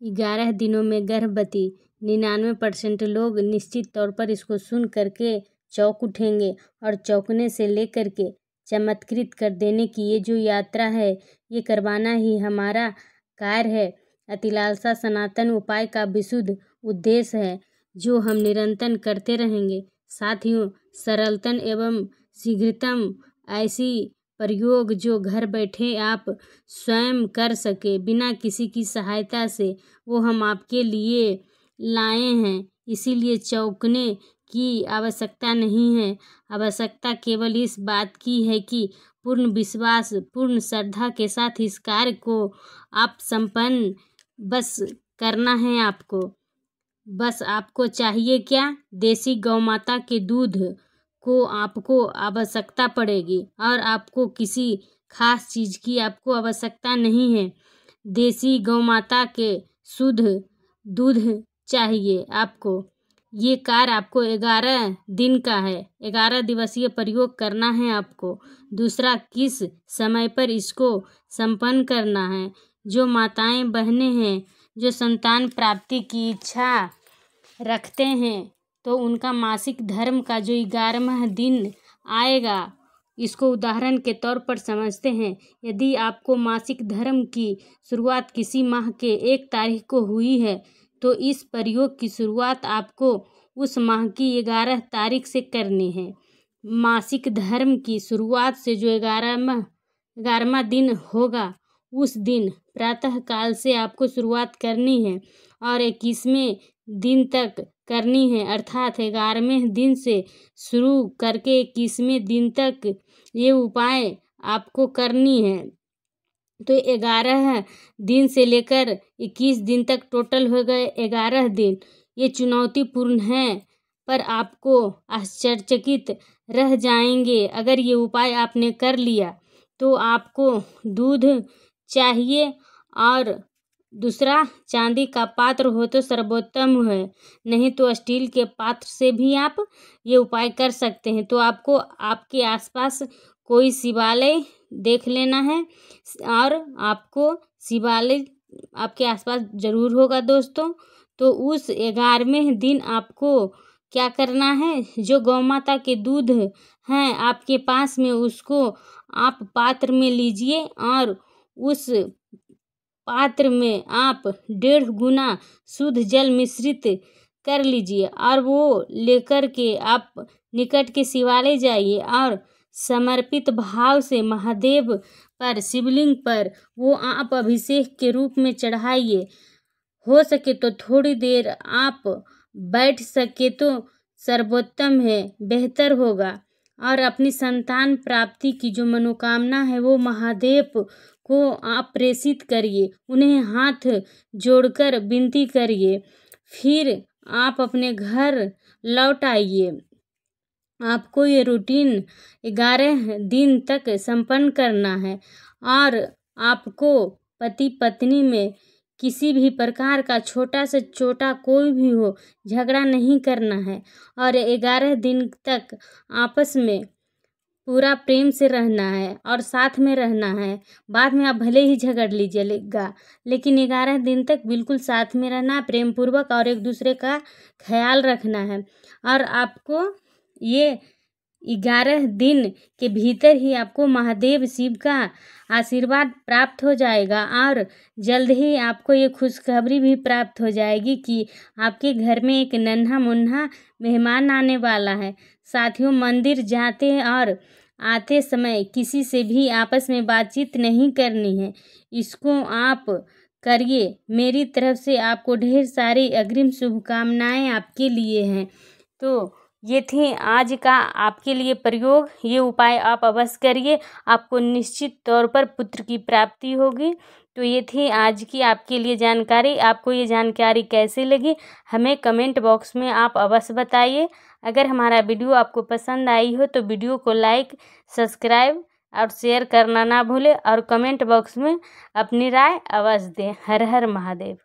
11 दिनों में गर्भवती 99% लोग निश्चित तौर पर इसको सुन करके चौंक उठेंगे और चौंकने से लेकर के चमत्कृत कर देने की ये जो यात्रा है, ये करवाना ही हमारा कार्य है। अतिलालसा सनातन उपाय का विशुद्ध उद्देश्य है, जो हम निरंतर करते रहेंगे। साथियों, सरलतम एवं शीघ्रतम ऐसी प्रयोग जो घर बैठे आप स्वयं कर सके बिना किसी की सहायता से, वो हम आपके लिए लाए हैं। इसीलिए चौंकने की आवश्यकता नहीं है। आवश्यकता केवल इस बात की है कि पूर्ण विश्वास, पूर्ण श्रद्धा के साथ इस कार्य को आप संपन्न बस करना है आपको। बस आपको चाहिए क्या? देसी गौ माता के दूध को आपको आवश्यकता पड़ेगी और आपको किसी खास चीज़ की आपको आवश्यकता नहीं है। देसी गौ माता के शुद्ध दूध चाहिए आपको। ये कार्य आपको 11 दिन का है। 11 दिवसीय प्रयोग करना है आपको। दूसरा, किस समय पर इसको संपन्न करना है? जो माताएं बहनें हैं जो संतान प्राप्ति की इच्छा रखते हैं, तो उनका मासिक धर्म का जो 11वां दिन आएगा, इसको उदाहरण के तौर पर समझते हैं। यदि आपको मासिक धर्म की शुरुआत किसी माह के 1 तारीख को हुई है, तो इस प्रयोग की शुरुआत आपको उस माह की 11 तारीख से करनी है। मासिक धर्म की शुरुआत से जो 11वां दिन होगा, उस दिन प्रातः काल से आपको शुरुआत करनी है और 21वें दिन तक करनी है। अर्थात 11वें दिन से शुरू करके 21वें दिन तक ये उपाय आपको करनी है। तो 11 दिन से लेकर 21 दिन तक टोटल हो गए 11 दिन। ये चुनौतीपूर्ण है, पर आपको आश्चर्यचकित रह जाएंगे। अगर ये उपाय आपने कर लिया तो आपको दूध चाहिए, और दूसरा, चांदी का पात्र हो तो सर्वोत्तम है, नहीं तो स्टील के पात्र से भी आप ये उपाय कर सकते हैं। तो आपको आपके आसपास कोई शिवालय देख लेना है, और आपको शिवालय आपके आसपास ज़रूर होगा दोस्तों। तो उस 11वें दिन आपको क्या करना है? जो गौ माता के दूध हैं आपके पास में, उसको आप पात्र में लीजिए और उस पात्र में आप 1.5 गुना शुद्ध जल मिश्रित कर लीजिए और वो लेकर के आप निकट के शिवालय जाइए और समर्पित भाव से महादेव पर, शिवलिंग पर वो आप अभिषेक के रूप में चढ़ाइए। हो सके तो थोड़ी देर आप बैठ सके तो सर्वोत्तम है, बेहतर होगा। और अपनी संतान प्राप्ति की जो मनोकामना है, वो महादेव को आप प्रेषित करिए, उन्हें हाथ जोड़कर विनती करिए। फिर आप अपने घर लौट आइए। आपको ये रूटीन 11 दिन तक संपन्न करना है और आपको पति पत्नी में किसी भी प्रकार का छोटा से छोटा कोई भी हो झगड़ा नहीं करना है और 11 दिन तक आपस में पूरा प्रेम से रहना है और साथ में रहना है। बाद में आप भले ही झगड़ लीजिएगा, लेकिन 11 दिन तक बिल्कुल साथ में रहना, प्रेम पूर्वक, और एक दूसरे का ख्याल रखना है। और आपको ये 11 दिन के भीतर ही आपको महादेव शिव का आशीर्वाद प्राप्त हो जाएगा और जल्द ही आपको ये खुशखबरी भी प्राप्त हो जाएगी कि आपके घर में एक नन्हा मुन्ना मेहमान आने वाला है। साथियों, मंदिर जाते और आते समय किसी से भी आपस में बातचीत नहीं करनी है। इसको आप करिए। मेरी तरफ से आपको ढेर सारी अग्रिम शुभकामनाएं आपके लिए हैं। तो ये थी आज का आपके लिए प्रयोग। ये उपाय आप अवश्य करिए, आपको निश्चित तौर पर पुत्र की प्राप्ति होगी। तो ये थी आज की आपके लिए जानकारी। आपको ये जानकारी कैसी लगी हमें कमेंट बॉक्स में आप अवश्य बताइए। अगर हमारा वीडियो आपको पसंद आई हो तो वीडियो को लाइक, सब्सक्राइब और शेयर करना ना भूलें और कमेंट बॉक्स में अपनी राय अवश्य दें। हर हर महादेव।